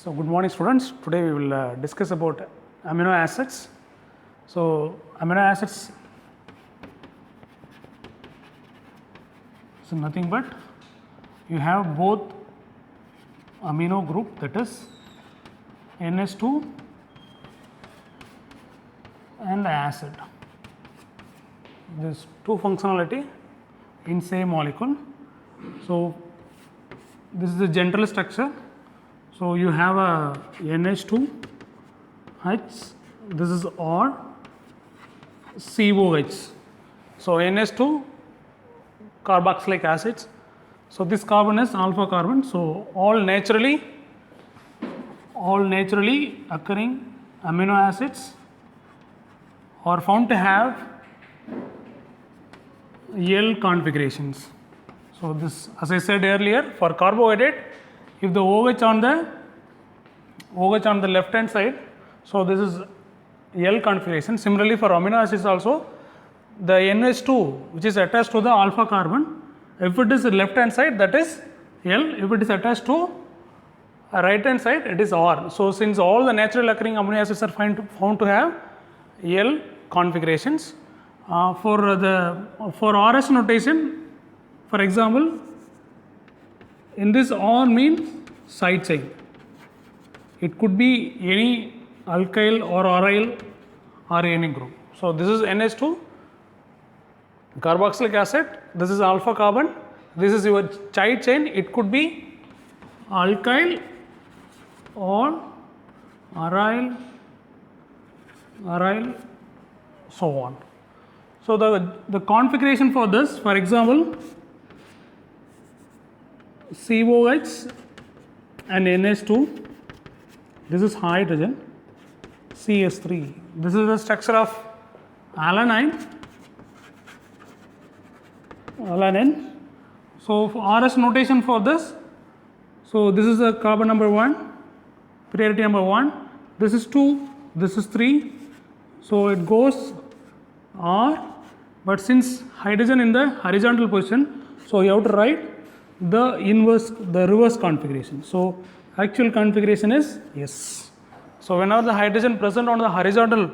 So good morning students, today we will discuss about amino acids. So amino acids is nothing but you have both amino group, that is NH2 and acid. This two functionality in same molecule. So this is the general structure. So you have a NH2 H, this is or COH. So NH2 carboxylic acids. So this carbon is alpha carbon. So all naturally occurring amino acids are found to have L configurations. So this, as I said earlier, for carbohydrate, if the OH on the left hand side, so this is L configuration. Similarly for amino acids also, the NH2 which is attached to the alpha carbon, if it is left hand side, that is L, if it is attached to right hand side, it is R. So since all the natural occurring amino acids are found to have L configurations, for RS notation, for example, in this R means side chain. It could be any alkyl or aryl or any group. So this is NH2 carboxylic acid, this is alpha carbon, this is your side chain. It could be alkyl or aryl, so on. So the configuration for this, for example, COH and NH2, this is hydrogen, CS3. This is the structure of alanine. So for RS notation for this, so this is the carbon number 1, priority number 1, this is 2, this is 3. So it goes R, but since hydrogen in the horizontal position, so you have to write the reverse configuration. So actual configuration is S. So whenever the hydrogen present on the horizontal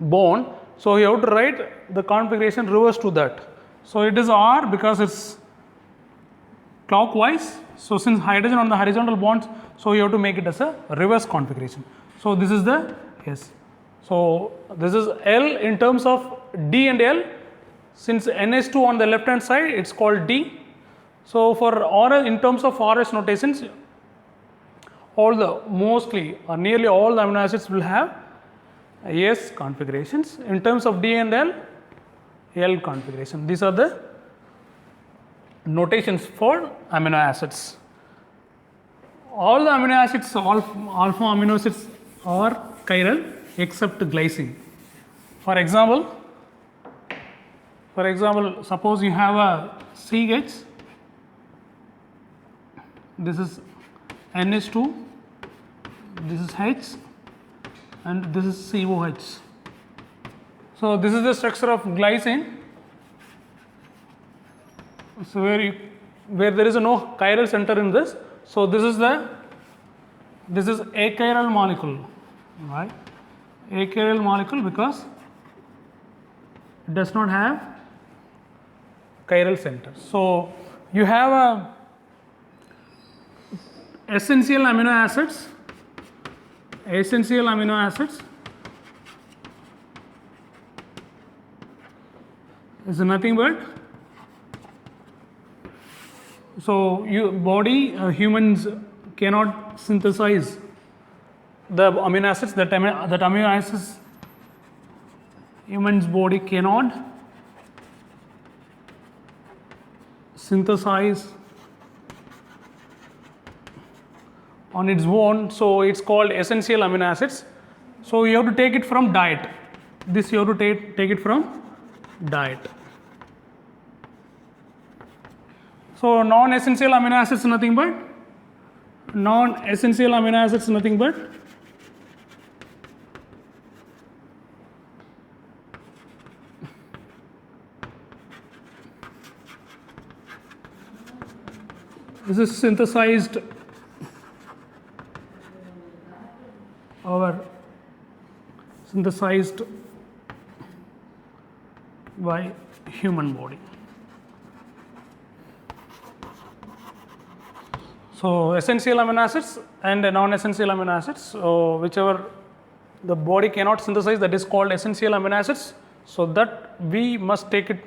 bond, so you have to write the configuration reverse to that. So it is R because it's clockwise. So since hydrogen on the horizontal bonds, so you have to make it as a reverse configuration. So this is the S. So this is L in terms of D and L. Since NH2 on the left hand side, it's called D. So for RS, in terms of RS notations, mostly or nearly all the amino acids will have S configurations. In terms of D and L, L configuration. These are the notations for amino acids. All the amino acids, alpha amino acids are chiral except glycine. For example, suppose you have a CH, this is NH2, this is H, and this is COH. So this is the structure of glycine. So where there is no chiral center in this. So this is achiral molecule, right? Achiral molecule because it does not have chiral center. So you have a essential amino acids is nothing but, so humans cannot synthesize the amino acids, that amino acids humans body cannot synthesize on its own, so it's called essential amino acids. So you have to take it from diet. This you have to take it from diet. So non-essential amino acids nothing but this is synthesized are synthesized by human body. So essential amino acids and non-essential amino acids, so whichever the body cannot synthesize, that is called essential amino acids, so that we must take it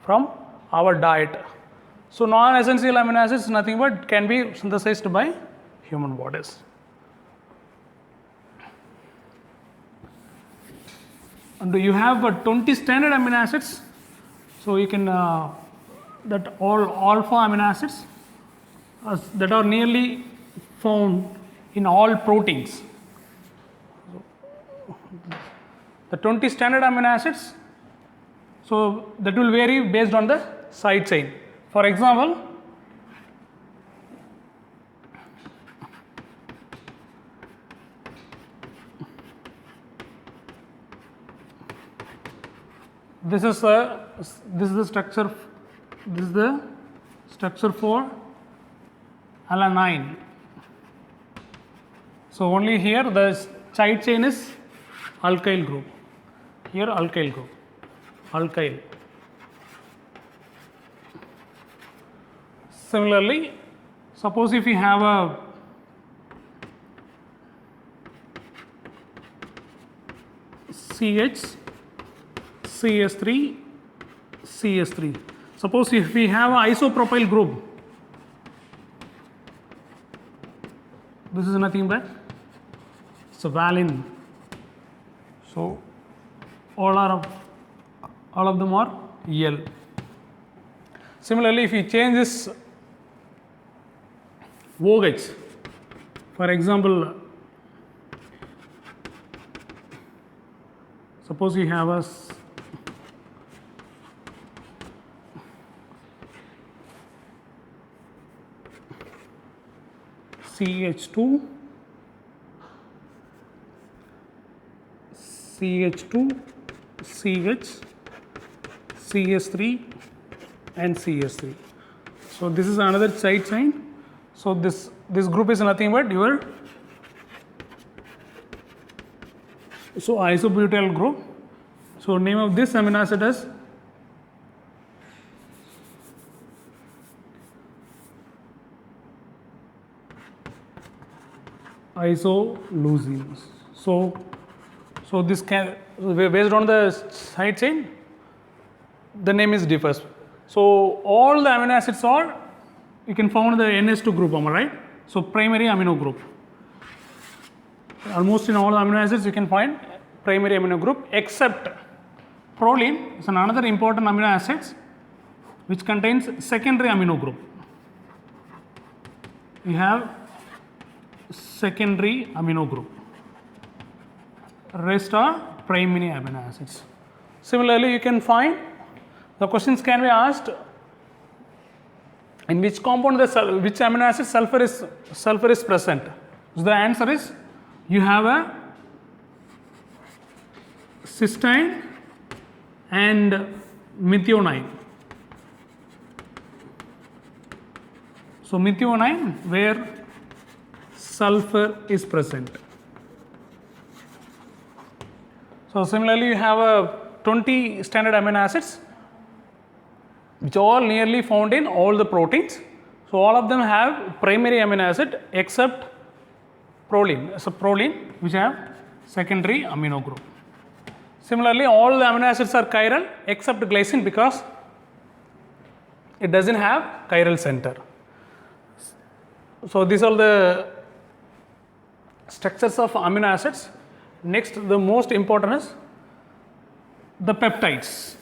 from our diet. So non-essential amino acids nothing but can be synthesized by human bodies. And you have 20 standard amino acids, so you can that all alpha amino acids that are nearly found in all proteins. The 20 standard amino acids, so that will vary based on the side chain. For example, this is the structure. This is the structure for alanine. So only here the side chain is alkyl group. Here alkyl group, alkyl. Similarly, suppose if we have a CH, CS3, CS3. Suppose if we have an isopropyl group, this is nothing but it's a valine. So all of them are L. Similarly, if we change this OH, for example, suppose we have a CH2, CH2, CH, CS3 and CS3. So this is another side chain. So this group is nothing but your isobutyl group. So name of this amino acid is isoleucine. So this can, based on the side chain, the name is differs. So all the amino acids are, you can find the NH2 group, am I right? So primary amino group. Almost in all the amino acids you can find primary amino group, except proline is another important amino acids which contains secondary amino group. You have secondary amino group. Rest are primary amino acids. Similarly, you can find the questions can be asked in which compound which amino acid sulfur is present. So the answer is you have a cysteine and methionine. So methionine where sulfur is present. So similarly, you have a 20 standard amino acids which are all nearly found in all the proteins. So all of them have primary amino acid except proline. So proline which have secondary amino group. Similarly, all the amino acids are chiral except glycine because it doesn't have chiral center. So these are the structures of amino acids. Next, the most important is the peptides.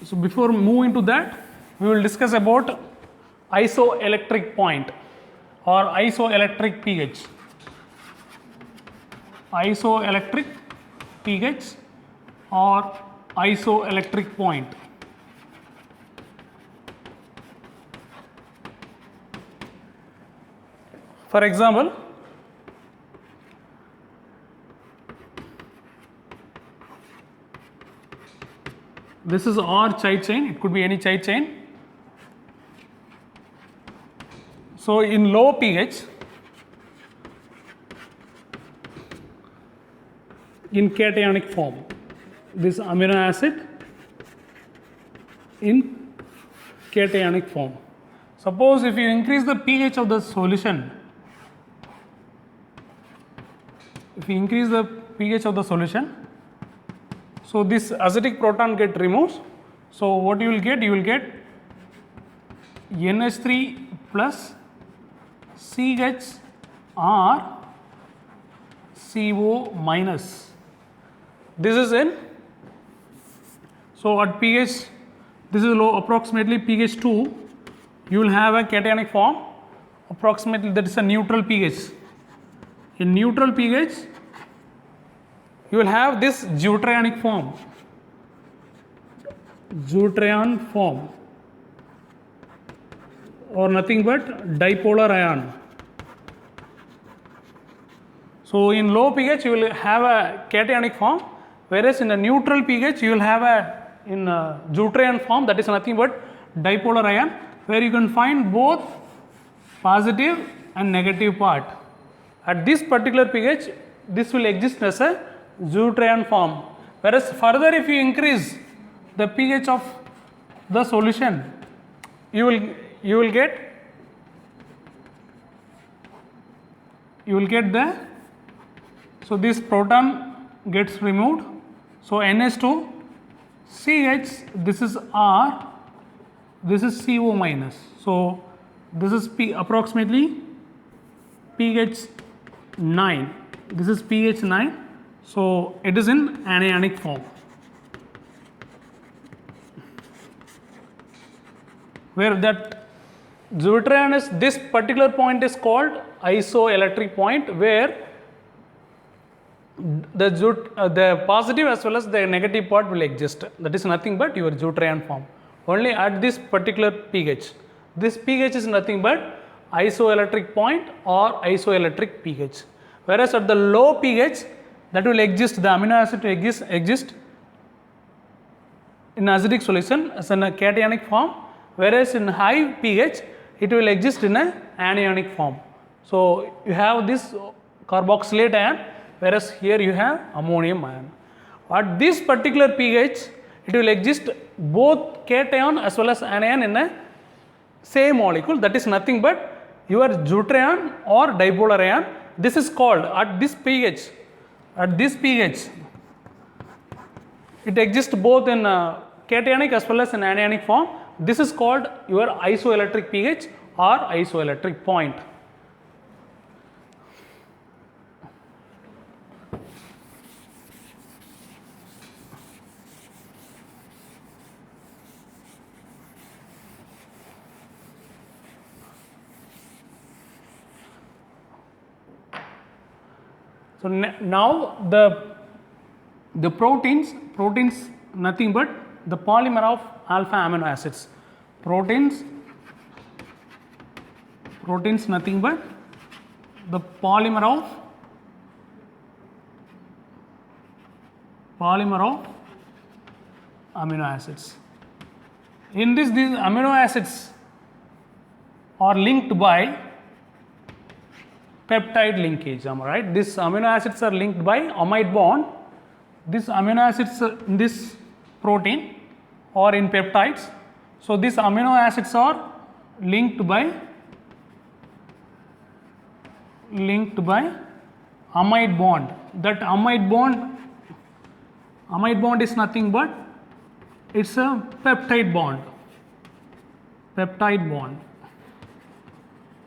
So before moving to that, we will discuss about isoelectric point or isoelectric pH. Isoelectric pH or isoelectric point. For example, this is our side chain, it could be any side chain. So in low pH, in cationic form, this amino acid in cationic form. Suppose if you increase the pH of the solution, so this acidic proton get removed. So what you will get? You will get NH3 plus CHR CO minus. This is in, so at pH, this is low, approximately pH 2, you will have a cationic form, approximately that is a neutral pH. In neutral pH, you will have this deuterionic form, or nothing but dipolar ion. So in low pH you will have a cationic form, whereas in a neutral pH you will have a deuterion form, that is nothing but dipolar ion, where you can find both positive and negative part. At this particular pH, this will exist as a deuterion form, whereas further if you increase the pH of the solution, you will get the, so this proton gets removed, so NH2 CH, this is R, this is CO minus. So this is approximately pH 9, this is pH 9, so it is in anionic form, where that deuterion is, this particular point is called isoelectric point, where the positive as well as the negative part will exist, that is nothing but your deuterion form. Only at this particular pH, this pH is nothing but isoelectric point or isoelectric pH, whereas at the low pH, that will exist, the amino acid will exist in acidic solution as in a cationic form, whereas in high pH it will exist in a anionic form. So you have this carboxylate ion, whereas here you have ammonium ion. At this particular pH, it will exist both cation as well as anion in a same molecule, that is nothing but your deuterion or dipolar ion. This is called, at this pH, it exists both in cationic as well as in anionic form. This is called your isoelectric pH or isoelectric point. So now the proteins nothing but the polymer of alpha amino acids. Proteins nothing but the polymer of amino acids. In this, these amino acids are linked by peptide linkage, am I right? These amino acids are linked by amide bond. These amino acids in this protein or in peptides. So these amino acids are linked by amide bond. That amide bond is nothing but it's a peptide bond.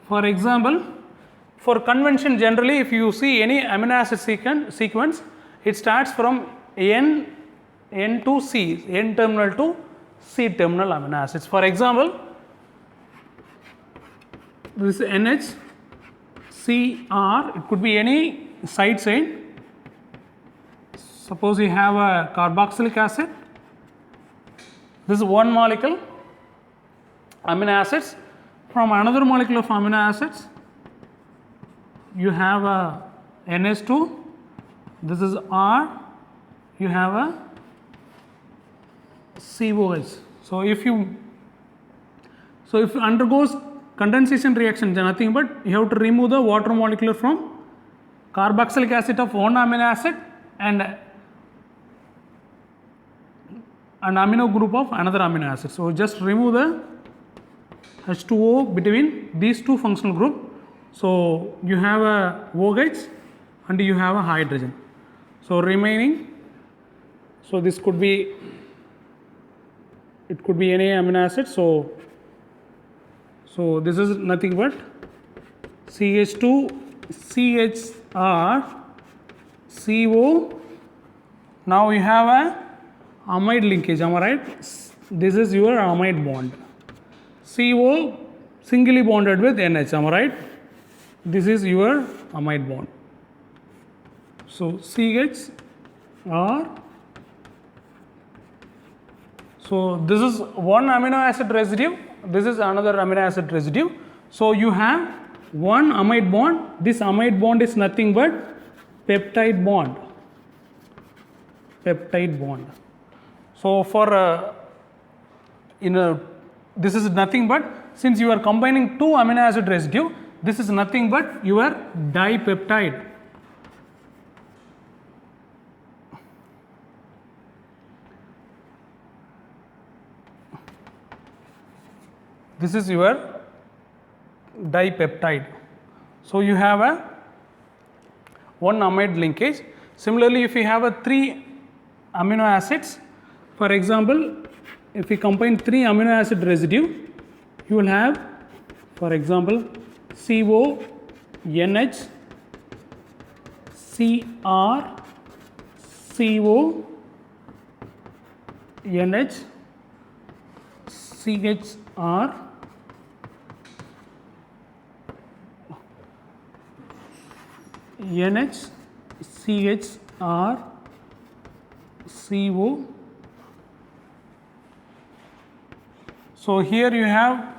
For example, for convention, generally if you see any amino acid sequence, it starts from N to C, N terminal to C terminal amino acids. For example, this NH, CR, it could be any side chain. Suppose you have a carboxylic acid, this is one molecule amino acids. From another molecule of amino acids, you have a NH2, this is R, you have a COH. So if it undergoes condensation reaction is nothing but you have to remove the water molecule from carboxylic acid of one amino acid and an amino group of another amino acid. So just remove the H2O between these two functional group. So you have a OH and you have a hydrogen. So remaining, so this could be, it could be any amino acid. So this is nothing but CH2 CHR CO. Now you have a amide linkage, am I right? This is your amide bond. CO singly bonded with NH, am I right? This is your amide bond. So CHR. So this is one amino acid residue. This is another amino acid residue. So you have one amide bond. This amide bond is nothing but peptide bond. Peptide bond. So for this is nothing but, since you are combining two amino acid residue, this is nothing but your dipeptide. This is your dipeptide. So you have a one amide linkage. Similarly, if you have a three amino acids, for example, if you combine three amino acid residue, you will have, for example, CO, NH, CR, CO, NH, CHR, NH, CHR, CO. So here you have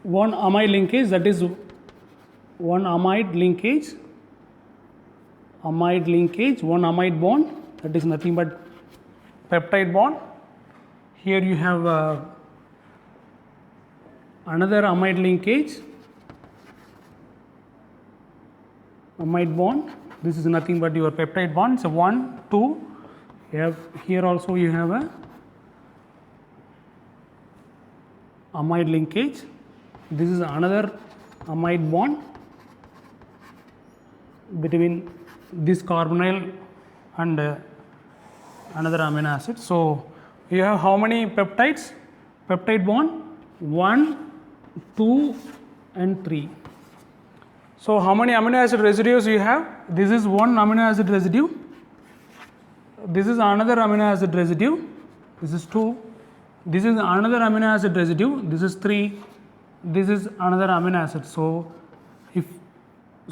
one amide linkage, that is one amide linkage, one amide bond, that is nothing but peptide bond. Here you have another amide linkage, amide bond. This is nothing but your peptide bond. So 1, 2. You have here also you have a amide linkage. This is another amide bond between this carbonyl and another amino acid. So you have how many peptides? Peptide bond 1, 2 and 3. So how many amino acid residues you have? This is one amino acid residue. This is another amino acid residue. This is 2. This is another amino acid residue. This is 3. This is another amino acid. So if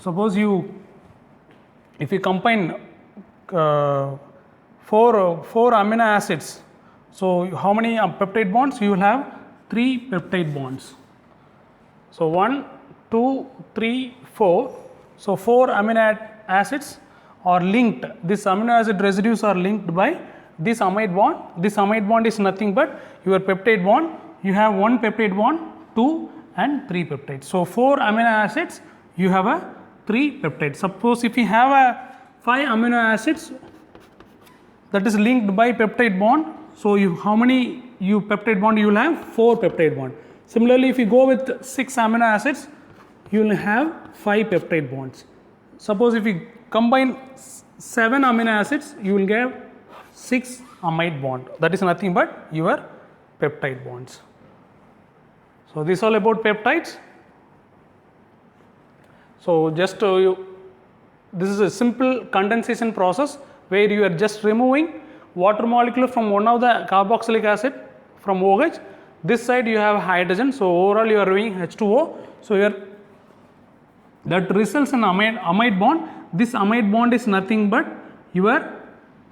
suppose if you combine four amino acids, so how many peptide bonds? You will have 3 peptide bonds. So 1, 2, 3, 4. So 4 amino acids are linked. These amino acid residues are linked by this amide bond. This amide bond is nothing but your peptide bond. You have 1 peptide bond, 2 and 3 peptides. So 4 amino acids, you have a 3 peptides. Suppose if you have a 5 amino acids that is linked by peptide bond, so how many peptide bond you will have? 4 peptide bond. Similarly, if you go with 6 amino acids, you will have 5 peptide bonds. Suppose if you combine 7 amino acids, you will get 6 amide bond. That is nothing but your peptide bonds. So this is all about peptides. So just this is a simple condensation process where you are just removing water molecule from one of the carboxylic acid from OH. This side you have hydrogen. So overall you are doing H2O. So that results in amide bond. This amide bond is nothing but your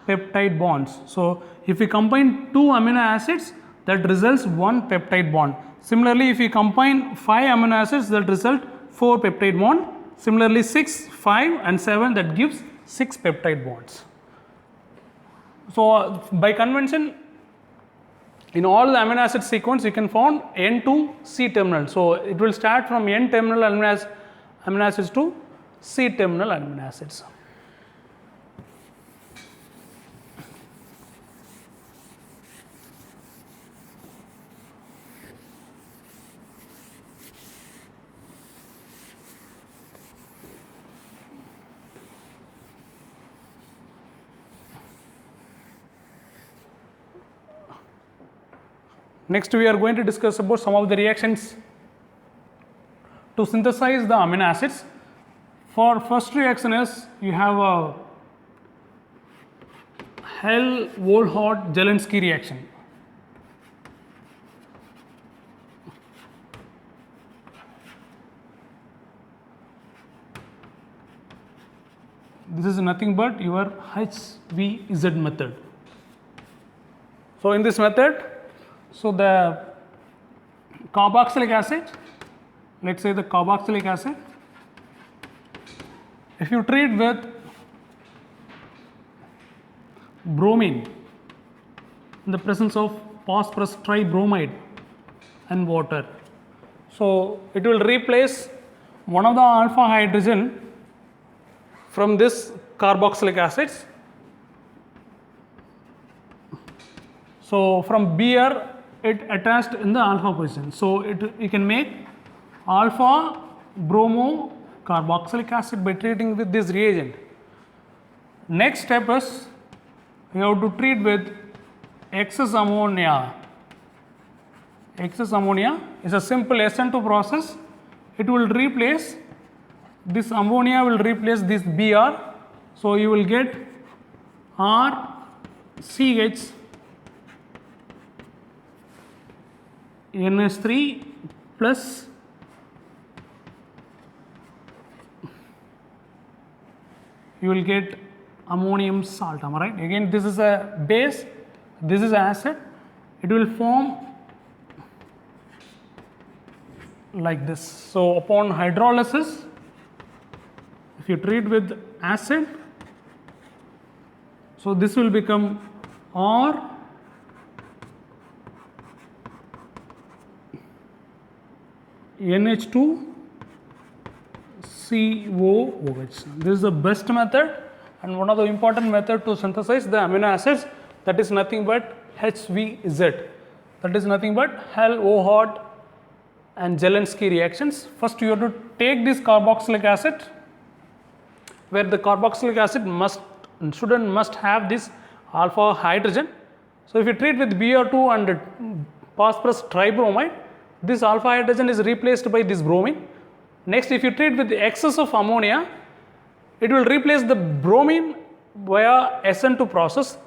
peptide bonds. So if you combine 2 amino acids, that results 1 peptide bond. Similarly, if you combine 5 amino acids, that result 4 peptide bond. Similarly, 6, 5 and 7, that gives 6 peptide bonds. So by convention, in all the amino acid sequence you can find N to C terminal. So it will start from N terminal amino acids to C terminal amino acids. Next we are going to discuss about some of the reactions to synthesize the amino acids. For first reaction is you have a Hell-Volhard-Zelensky reaction. This is nothing but your HVZ method. So in this method, so the carboxylic acid, let's say the carboxylic acid, if you treat with bromine in the presence of phosphorus tribromide and water, so it will replace one of the alpha hydrogen from this carboxylic acids. So from Br it attached in the alpha position. So you can make alpha bromo carboxylic acid by treating with this reagent. Next step is you have to treat with excess ammonia. Excess ammonia is a simple SN2 process. It will replace this ammonia, will replace this Br. So you will get RCH NH3 plus you will get ammonium salt, am I right? Again, this is a base, this is acid. It will form like this. So upon hydrolysis, if you treat with acid, so this will become R NH2 COOH. This is the best method and one of the important method to synthesize the amino acids. That is nothing but HVZ. That is nothing but Hell-Volhard and Zelensky reactions. First you have to take this carboxylic acid, where the carboxylic acid must have this alpha hydrogen. So if you treat with Br2 and phosphorus tribromide, this alpha hydrogen is replaced by this bromine. Next, if you treat with the excess of ammonia, it will replace the bromine via SN2 process.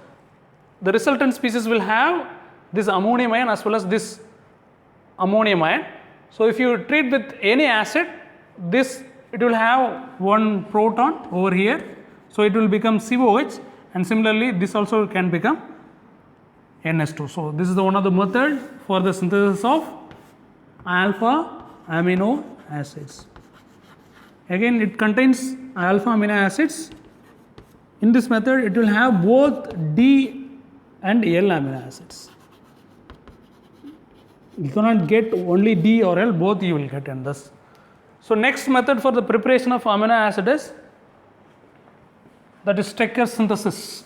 The resultant species will have this ammonium ion as well as this ammonium ion. So if you treat with any acid, it will have one proton over here. So it will become COH, and similarly this also can become NH2. So this is one of the method for the synthesis of alpha amino acids. Again, it contains alpha amino acids. In this method, it will have both D and L amino acids. You cannot get only D or L, both you will get in this. So next method for the preparation of amino acid is that is Stecker synthesis.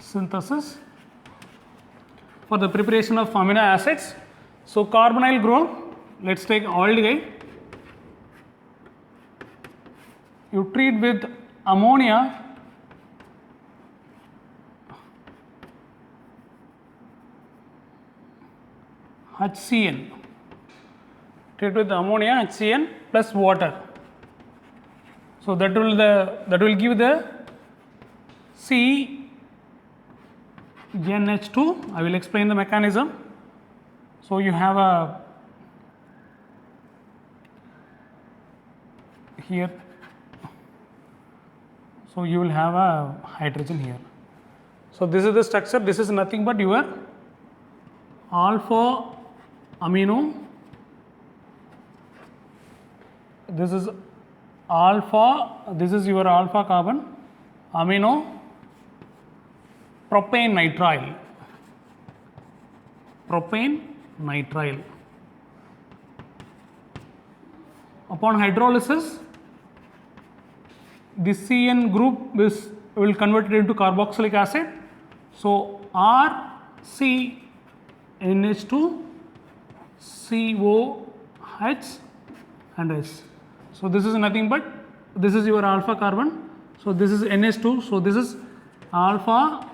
Synthesis for the preparation of amino acids. So carbonyl group, let's take aldehyde. You treat with ammonia, HCN. Treat with ammonia, HCN plus water. So that will give the CnH2. I will explain the mechanism. So you have a here. So you will have a hydrogen here. So this is the structure. This is nothing but your alpha amino. This is alpha. This is your alpha carbon amino propane nitrile. Propane nitrile. Upon hydrolysis, the CN group will convert it into carboxylic acid. So RCNH2 COH and S. So this is nothing but, this is your alpha carbon. So this is NH2. So this is alpha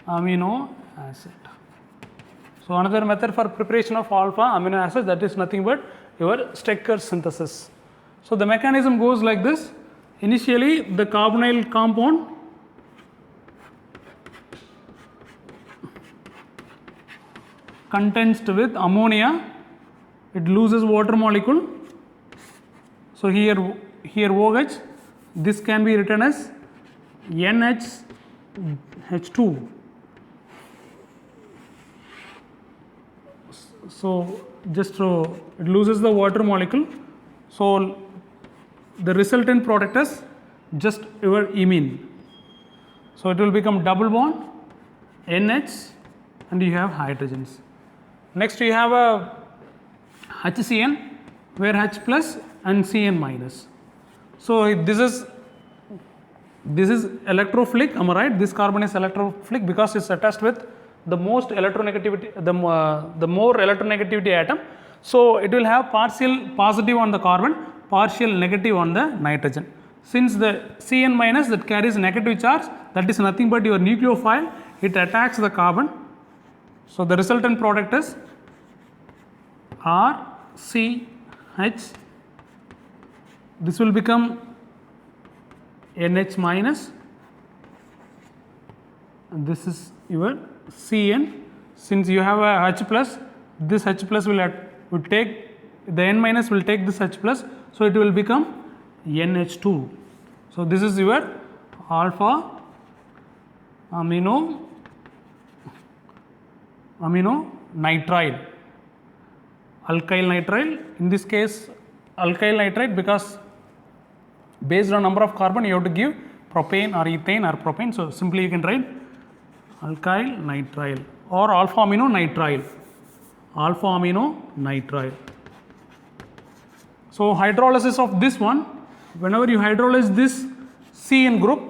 amino acid. So another method for preparation of alpha amino acid, that is nothing but your Stecker synthesis. So the mechanism goes like this. Initially the carbonyl compound condensed with ammonia, it loses water molecule. So here OH, this can be written as NH2. So just it loses the water molecule. So the resultant product is just your imine. So it will become double bond NH and you have hydrogens. Next you have a HCN where H plus and Cn minus. So this is electrophilic, am I right? This carbon is electrophilic because it's attached with the most electronegativity, the more electronegativity atom. So it will have partial positive on the carbon, partial negative on the nitrogen. Since the Cn minus that carries negative charge, that is nothing but your nucleophile, it attacks the carbon. So the resultant product is RCH. This will become NH minus. And this is your Cn. Since you have a H plus, this H plus will take, the N minus will take this H plus, so it will become NH2. So this is your alpha amino nitrile, alkyl nitrile. In this case alkyl nitride, because based on number of carbon you have to give propane or ethane or propane. So simply you can write alkyl nitrile or alpha amino nitrile. Alpha amino nitrile. So hydrolysis of this one, whenever you hydrolyze this CN group,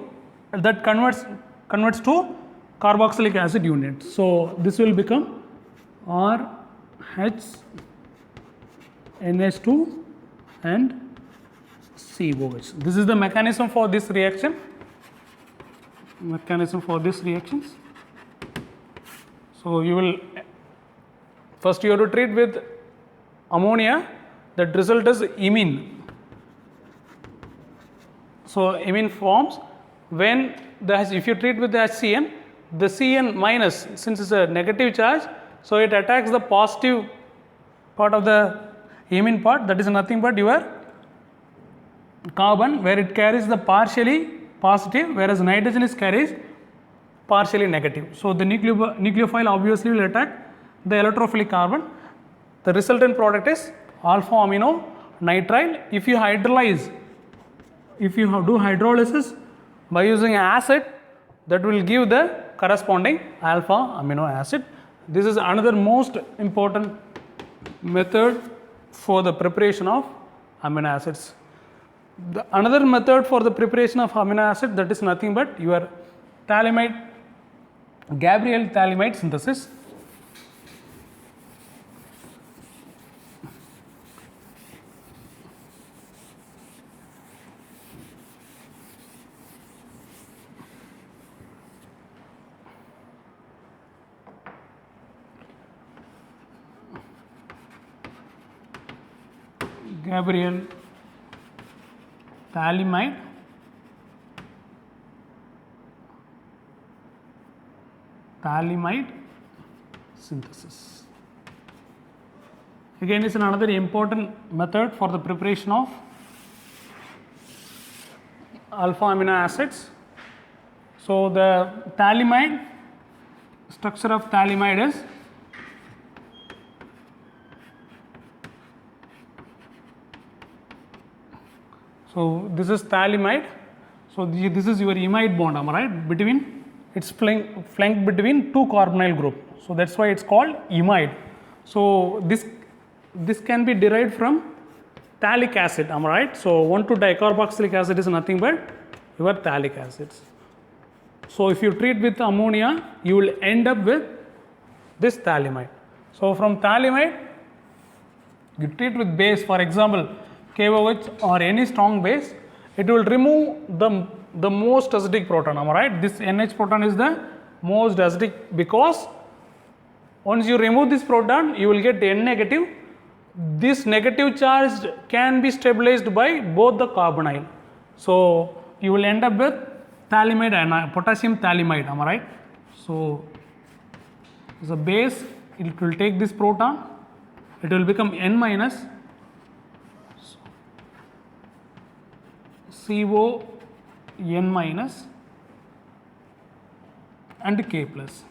that converts to carboxylic acid unit. So this will become RHNH2 and COH. This is the mechanism for this reaction. Mechanism for this reactions. So you will first you have to treat with ammonia, that result is imine. So imine forms when if you treat with the HCN, the Cn minus, since it's a negative charge, so it attacks the positive part of the imine part, that is nothing but your carbon, where it carries the partially positive, whereas nitrogen is carries partially negative. So the nucleophile obviously will attack the electrophilic carbon. The resultant product is alpha amino nitrile. If you hydrolyze, if you do hydrolysis by using acid, that will give the corresponding alpha amino acid. This is another most important method for the preparation of amino acids. Another method for the preparation of amino acid, that is nothing but your phthalimide, Gabriel phthalimide synthesis. Gabriel phthalimide synthesis. Again, it's another important method for the preparation of alpha amino acids. So the phthalimide, structure of phthalimide is so this is phthalimide. So this is your imide bond, am I right? Between it's flanked between two carbonyl group. So that's why it's called imide. So this can be derived from phthalic acid, am I right? So 1,2-dicarboxylic acid is nothing but your phthalic acids. So if you treat with ammonia, you will end up with this phthalimide. So from phthalimide, you treat with base, for example, KOH or any strong base, it will remove the most acidic proton, am I right? This NH proton is the most acidic because once you remove this proton, you will get N negative. This negative charge can be stabilized by both the carbonyl. So you will end up with phthalimide and potassium phthalimide, am I right? So as a base, it will take this proton, it will become N minus CO N minus and K plus.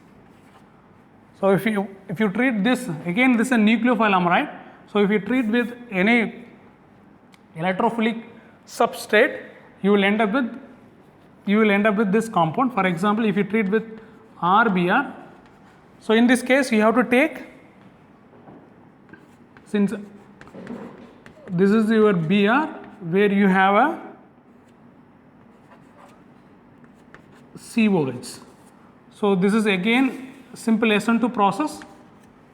So if you treat this, again this is a nucleophile, am I right? So if you treat with any electrophilic substrate, you will end up with this compound. For example, if you treat with RBr, so in this case you have to take, since this is your Br where you have a COH. So this is again simple SN2 process.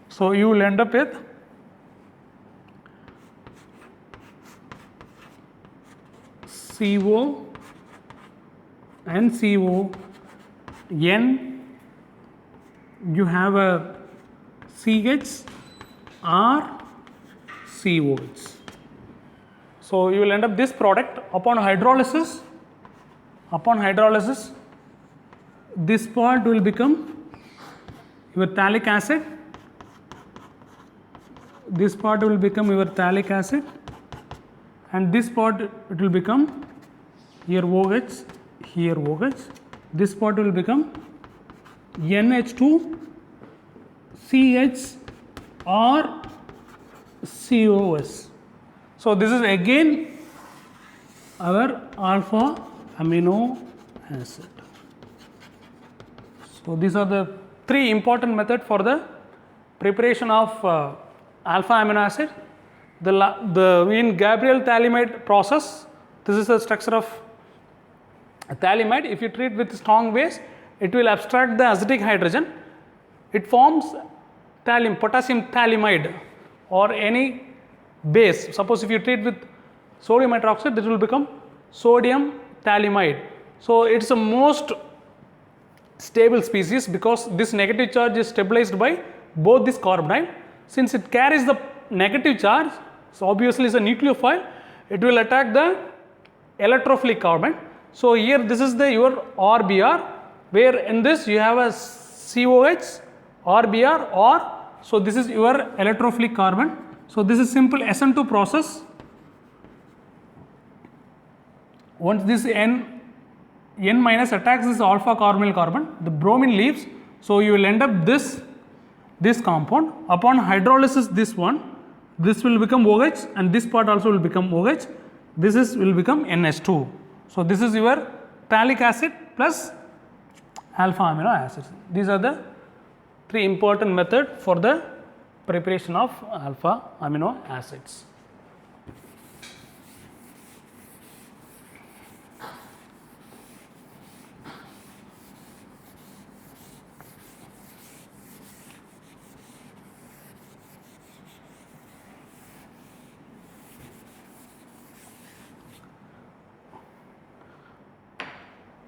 So you will end up with CO and CO, N, you have a CH, R, COH. So you will end up this product upon hydrolysis. This part will become your phthalic acid. This part will become your phthalic acid, and this part it will become here OH, here OH. This part will become NH2 CH or COS. So this is again our alpha amino acid. So these are the three important methods for the preparation of alpha amino acid. In Gabriel phthalimide process, this is the structure of phthalimide. If you treat with strong base, it will abstract the acidic hydrogen. It forms potassium phthalimide or any base. Suppose if you treat with sodium hydroxide, this will become sodium phthalimide. So it's the most stable species because this negative charge is stabilized by both this carbonyl. Since it carries the negative charge, so obviously it's a nucleophile, it will attack the electrophilic carbon. So here this is your RBr, where in this you have a COH, RBr, or so this is your electrophilic carbon. So this is simple SN2 process. Once this N minus attacks this alpha carbonyl carbon, the bromine leaves. So you will end up this compound. Upon hydrolysis, this will become OH, and this part also will become OH. This will become NH2. So this is your phthalic acid plus alpha amino acids. These are the three important methods for the preparation of alpha amino acids.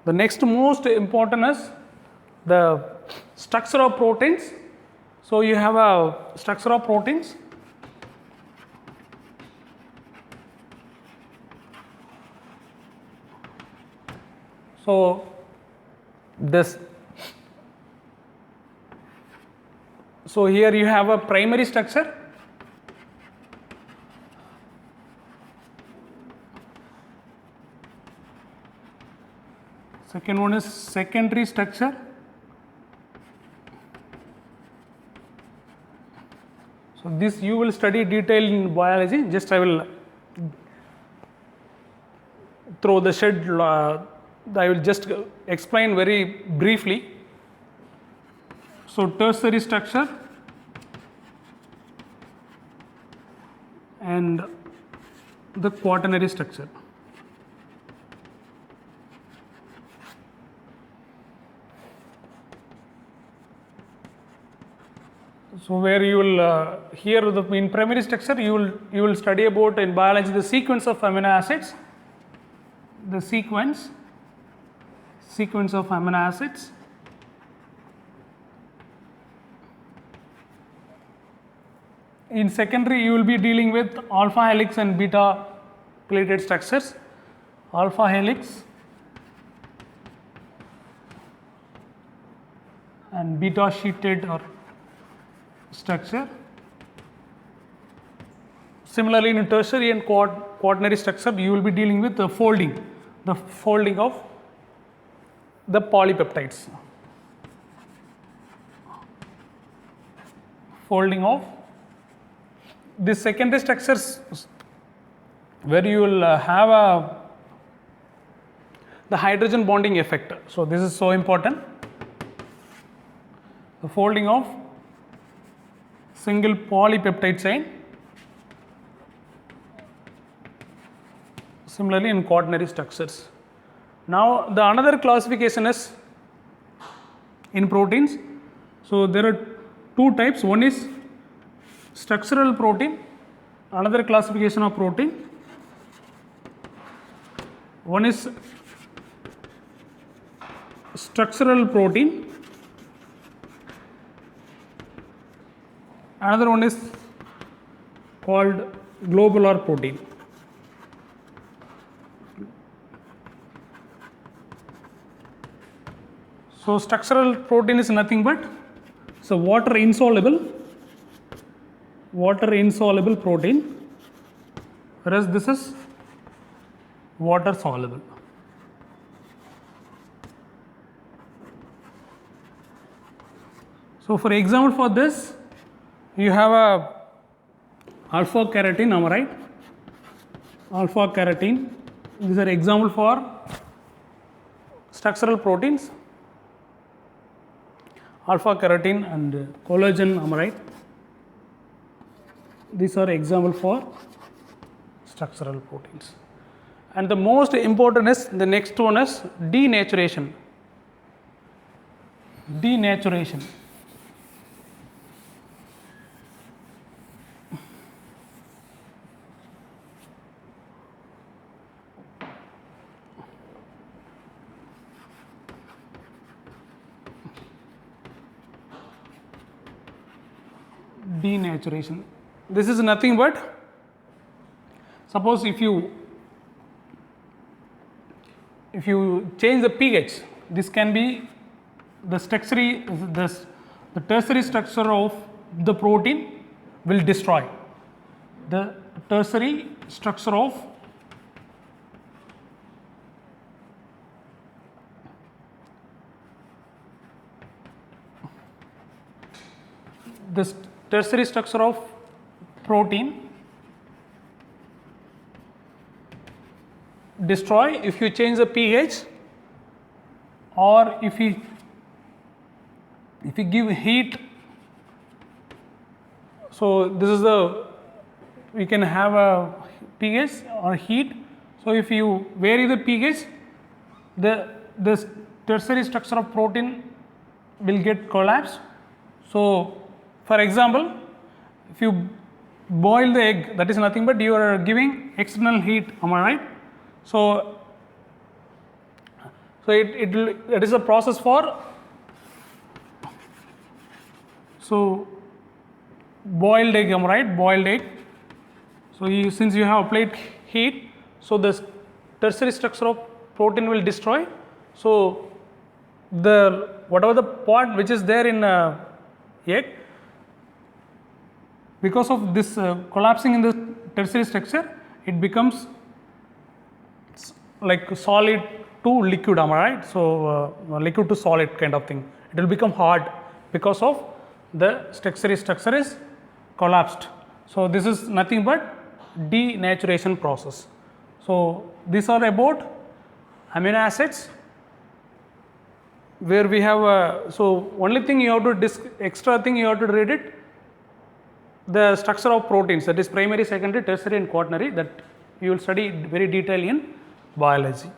The next most important is the structure of proteins. So you have a structure of proteins. So here you have a primary structure. Second one is secondary structure. So this you will study detail in biology. Just I will throw the shed. I will just explain very briefly. So tertiary structure and the quaternary structure. So where you will here in primary structure you will study about in biology the sequence of amino acids, the sequence of amino acids. In secondary you will be dealing with alpha helix and beta plated structures, alpha helix and beta sheeted or structure. Similarly, in tertiary and quaternary structure, you will be dealing with the folding of the polypeptides. Folding of these secondary structures, where you will have the hydrogen bonding effect. So this is so important. The folding of single polypeptide chain. Similarly in quaternary structures. Now the another classification is in proteins. So there are two types. One is structural protein, another classification of protein. One is structural protein, another one is called globular protein. So structural protein is nothing but water insoluble protein, whereas this is water soluble. So for example for this, you have a alpha keratin, am I right? Alpha keratin. These are example for structural proteins. Alpha keratin and collagen, am I right? These are example for structural proteins. And the most important is the next one is denaturation. Denaturation. Denaturation. This is nothing but, suppose if you change the pH, this can be the tertiary structure of the protein will destroy. The tertiary structure of this tertiary structure of protein destroy if you change the pH, or if you give heat. So this is we can have a pH or heat. So if you vary the pH, this tertiary structure of protein will get collapsed. So for example, if you boil the egg, that is nothing but you are giving external heat, am I right? So it is a process for boiled egg, am I right? Boiled egg. So since you have applied heat, so the tertiary structure of protein will destroy. So whatever the part which is there in egg, because of this collapsing in the tertiary structure, it becomes like solid to liquid, am I right? So liquid to solid kind of thing. It will become hard because of the structure is collapsed. So this is nothing but denaturation process. So these are about amino acids, where we have so only thing you have to extra thing you have to read it, the structure of proteins, that is primary, secondary, tertiary and quaternary, that you will study very detail in biology.